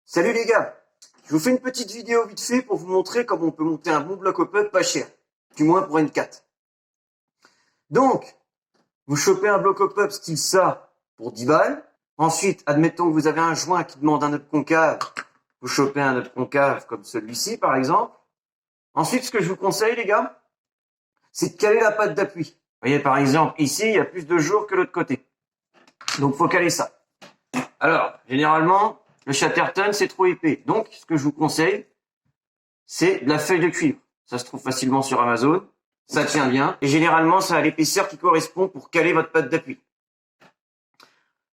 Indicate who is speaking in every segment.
Speaker 1: Salut les gars, je vous fais une petite vidéo vite fait pour vous montrer comment on peut monter un bon bloc up pas cher, du moins pour N4. Donc, vous chopez un bloc up style ça pour 10 balles. Ensuite, admettons que vous avez un joint qui demande un up concave, vous chopez un up concave comme celui-ci par exemple. Ensuite, ce que je vous conseille les gars, c'est de caler la patte d'appui. Vous voyez par exemple ici, il y a plus de jours que l'autre côté. Donc faut caler ça. Alors, généralement, le Chatterton, c'est trop épais. Donc, ce que je vous conseille, c'est de la feuille de cuivre. Ça se trouve facilement sur Amazon. Ça tient bien. Et généralement, ça a l'épaisseur qui correspond pour caler votre patte d'appui.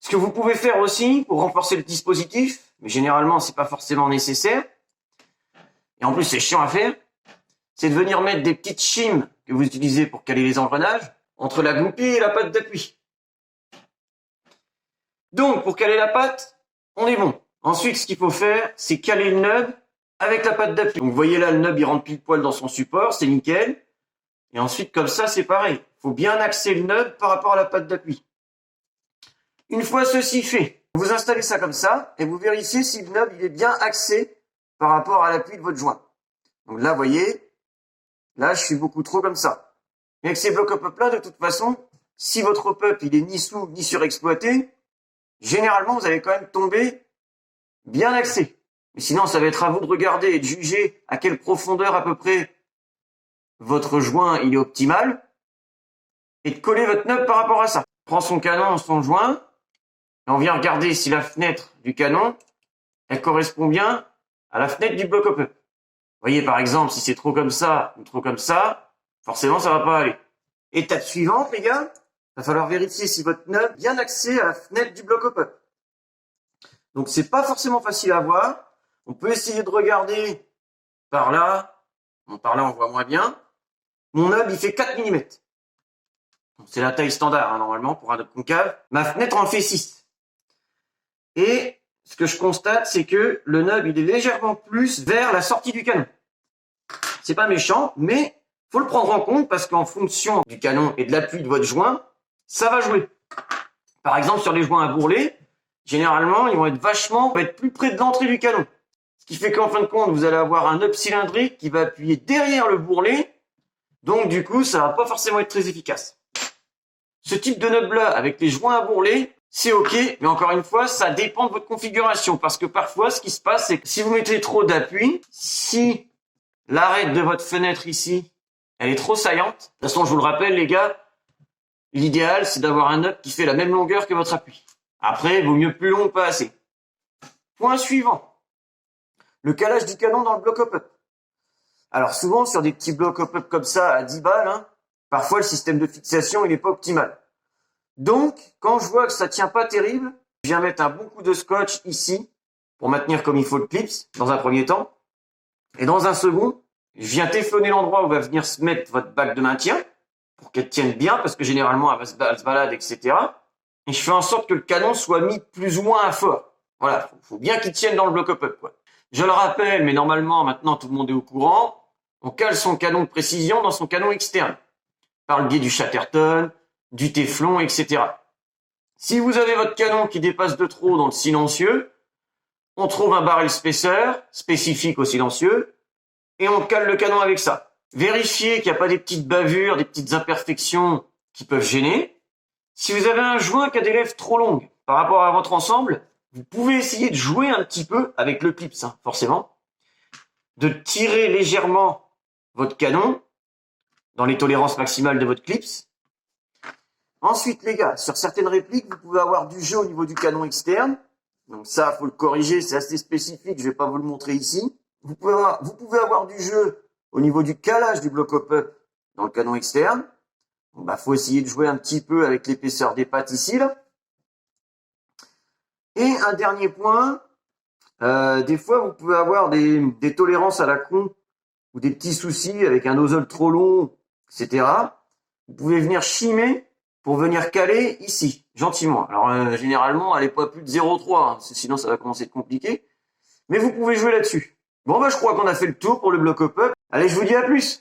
Speaker 1: Ce que vous pouvez faire aussi pour renforcer le dispositif, mais généralement, c'est pas forcément nécessaire, et en plus, c'est chiant à faire, c'est de venir mettre des petites chimes que vous utilisez pour caler les engrenages entre la goupille et la patte d'appui. Donc, pour caler la patte, on est bon. Ensuite, ce qu'il faut faire, c'est caler le nub avec la patte d'appui. Donc, vous voyez là, le nub, il rentre pile poil dans son support, c'est nickel. Et ensuite, comme ça, c'est pareil. Il faut bien axer le nub par rapport à la patte d'appui. Une fois ceci fait, vous installez ça comme ça et vous vérifiez si le nub, il est bien axé par rapport à l'appui de votre joint. Donc là, vous voyez, là, je suis beaucoup trop comme ça. Et avec ces blocs up là, de toute façon, si votre up, il est ni sous ni surexploité, généralement, vous allez quand même tomber bien axé. Mais sinon, ça va être à vous de regarder et de juger à quelle profondeur à peu près votre joint il est optimal et de coller votre nub par rapport à ça. On prend son canon, son joint, et on vient regarder si la fenêtre du canon, elle correspond bien à la fenêtre du bloc up. Vous voyez, par exemple, si c'est trop comme ça ou trop comme ça, forcément, ça va pas aller. Étape suivante, les gars, il va falloir vérifier si votre nub est bien axé à la fenêtre du bloc up. Donc, c'est pas forcément facile à voir. On peut essayer de regarder par là. Bon, par là, on voit moins bien. Mon nub, il fait 4 mm. C'est la taille standard, hein, normalement, pour un nub concave. Ma fenêtre en fait 6. Et ce que je constate, c'est que le nub, il est légèrement plus vers la sortie du canon. C'est pas méchant, mais faut le prendre en compte parce qu'en fonction du canon et de l'appui de votre joint, ça va jouer. Par exemple, sur les joints à bourrelet, généralement, ils vont être plus près de l'entrée du canon. Ce qui fait qu'en fin de compte, vous allez avoir un nub cylindrique qui va appuyer derrière le bourrelet. Donc, du coup, ça va pas forcément être très efficace. Ce type de nub-là, avec les joints à bourrelet, c'est OK. Mais encore une fois, ça dépend de votre configuration. Parce que parfois, ce qui se passe, c'est que si vous mettez trop d'appui, si l'arête de votre fenêtre ici, elle est trop saillante. De toute façon, je vous le rappelle, les gars, l'idéal, c'est d'avoir un nub qui fait la même longueur que votre appui. Après, il vaut mieux plus long que pas assez. Point suivant. Le calage du canon dans le bloc up. Alors souvent, sur des petits blocs up comme ça, à 10 balles, hein, parfois le système de fixation, il n'est pas optimal. Donc, quand je vois que ça tient pas terrible, je viens mettre un bon coup de scotch ici, pour maintenir comme il faut le clips, dans un premier temps. Et dans un second, je viens téflonner l'endroit où va venir se mettre votre bague de maintien, pour qu'elle tienne bien, parce que généralement, elle se balade, etc. Et je fais en sorte que le canon soit mis plus ou moins à fort. Voilà, faut bien qu'il tienne dans le bloc up, quoi. Je le rappelle, mais normalement, maintenant, tout le monde est au courant. On cale son canon de précision dans son canon externe. Par le biais du Chatterton, du téflon, etc. Si vous avez votre canon qui dépasse de trop dans le silencieux, on trouve un barrel spacer, spécifique au silencieux, et on cale le canon avec ça. Vérifiez qu'il n'y a pas des petites bavures, des petites imperfections qui peuvent gêner. Si vous avez un joint qui a des lèvres trop longues par rapport à votre ensemble, vous pouvez essayer de jouer un petit peu avec le clips, hein, forcément, de tirer légèrement votre canon dans les tolérances maximales de votre clips. Ensuite, les gars, sur certaines répliques, vous pouvez avoir du jeu au niveau du canon externe. Donc ça, faut le corriger, c'est assez spécifique, je vais pas vous le montrer ici. Vous pouvez avoir du jeu au niveau du calage du bloc up dans le canon externe. Donc, faut essayer de jouer un petit peu avec l'épaisseur des pattes ici, là. Et un dernier point, des fois vous pouvez avoir des tolérances à la con ou des petits soucis avec un nozzle trop long, etc. Vous pouvez venir chimer pour venir caler ici, gentiment. Alors généralement, elle n'est pas plus de 0,3, hein, sinon ça va commencer à être compliqué. Mais vous pouvez jouer là-dessus. Bon, je crois qu'on a fait le tour pour le bloc up. Allez, je vous dis à plus.